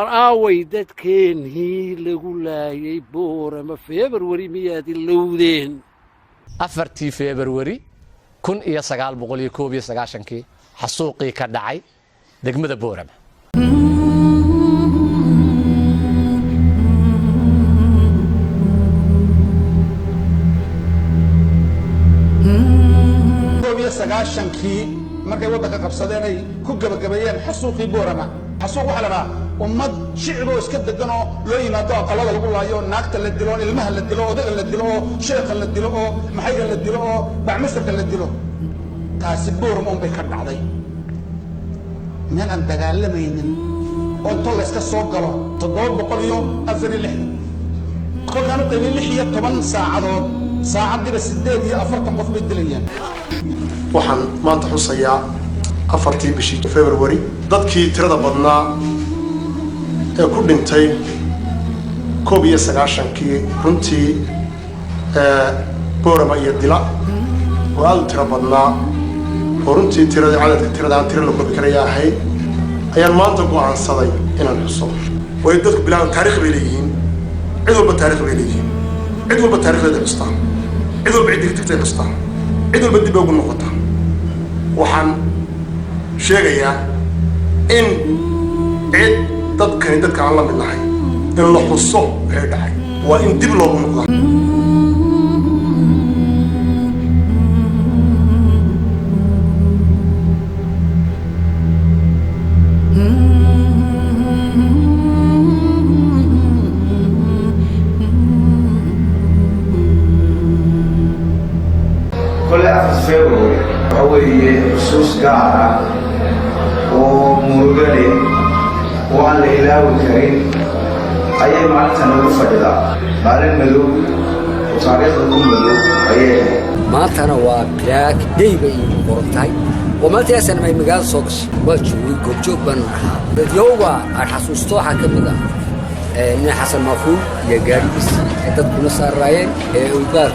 وراوي دتكين هي لغولا يبور ما فبراير مياد اللودين أفرتي فبراير كن إيا سقال بقولي كوبي سقاشنكي حسوقي كدعي دقمة بورم كوبي سقاشنكي markay waddanka qabsadeen ay ku gabagabeeyeen xasuuqii boorama xasuuq waxa la rabaa ummad shiciboo iska degan oo loo yimaado aqalada lagu laayo naagta la dilo ilmaha la dilo odaga la dilo sheekha la dilo oo maxayga la dilo oo bacmasarka la dilo taasi boorama un bay ka dhacday meel aan dagaalamaynin oo inta la iska soo galo 746 kolkaanu qaybin 16 saacadood saacadiiba 8 qof bay dilayaan waxaan maanta xusayaa 4 bishii February dadkii tirada badnaa ee ku dhintay 19 runtii boorama iyo dila oo aad tiro badnaa oo runtii tiradaan tiro la koobi karaya ahayd ayaan maanta go'aansaday inaan xuso way dadku bilaabaan taariikh bay leeyihiin cid walba taariikh bay leeyihiin cid walba taariikhdeeda xustaan cid walba cid digtay xustaan cid walba dib ugu noqota waxaan sheegayaa in cid dadka aan la mid nahay in la xuso ee dhacay waa in dib loogu noqdo كل أفضل فبراير هو خصوص قاعدة ومرغلي وعلى الإله الكريم أي معناتها نوفجدا بعدين ملوك وتاريخ الكون ملوك أي معناتها وبلاك ديبي قرنتاي ومالتي أسنا ما يمجال صوكس والجوي كوبجوب بنها اليوم الحسوستوحة كمدا إن حسن مفهوم يجاري بس تدخل صار راين ويبارك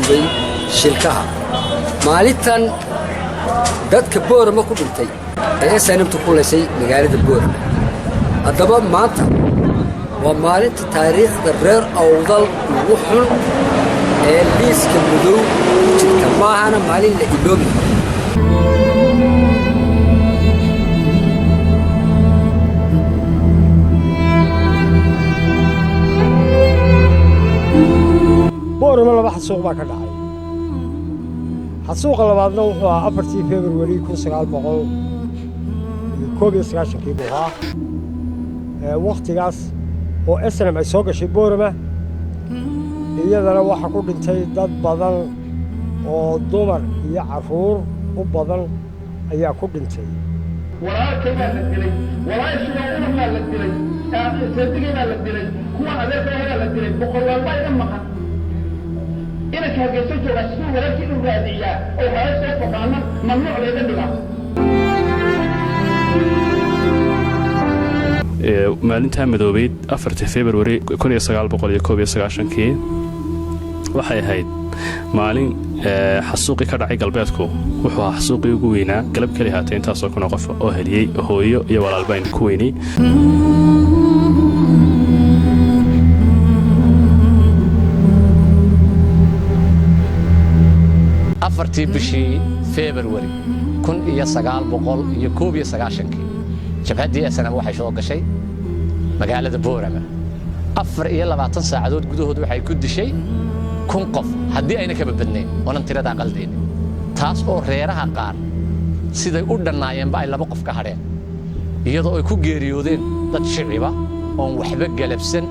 بيجي شركها maalintan dadka boorama ku dhintay ee sanamtu kuleysay magaalada boorama haddaba maanta waa maalinta taariikhda reer awdal ugu xun ee liiska madow jirta maahana maalin la iloobi boorama laba xasuuq baa ka dhacay حسوق لبعضنا وحوا أفرتي فبراير كون سقال بقول كوبي سقاشن كيبوها وقت جاس هو أصلاً ما يسوق شيء بورمه إذا أنا واحد كل انتي ضد بدل ودمر يعفور وبدل أي كل انتي ولا كما للدلي ولا يسمعون ما للدلي صدقنا للدلي هو هذا هذا للدلي بقول والله لما إذا كان يسوي رسول ولكن الرادية أو هذا فقامة ممنوع لنا maalinta madoobeed 4 February 1991 waxay ahayd maalin xasuuqi ka dhacay galbeedku wuxuu ahaa xasuuqii ugu weynaa galab kali haatay intaas oo kuna qof oo heliyay hooyo iyo walaalbayn ku weynay 4 bishii February 1991 jabhadii asana waxay soo gashay magaalada Boorama 24 saacadood gudahood waxay ku dishay 1000 qof haddii ayna ka badnayn oo tirada qaldeyn taas oo reeraha qaar siday u dhanaayeen ay laba qof ka hadheen iyadoo ay ku geeriyoodeen dad shiciba oo waxba galabsan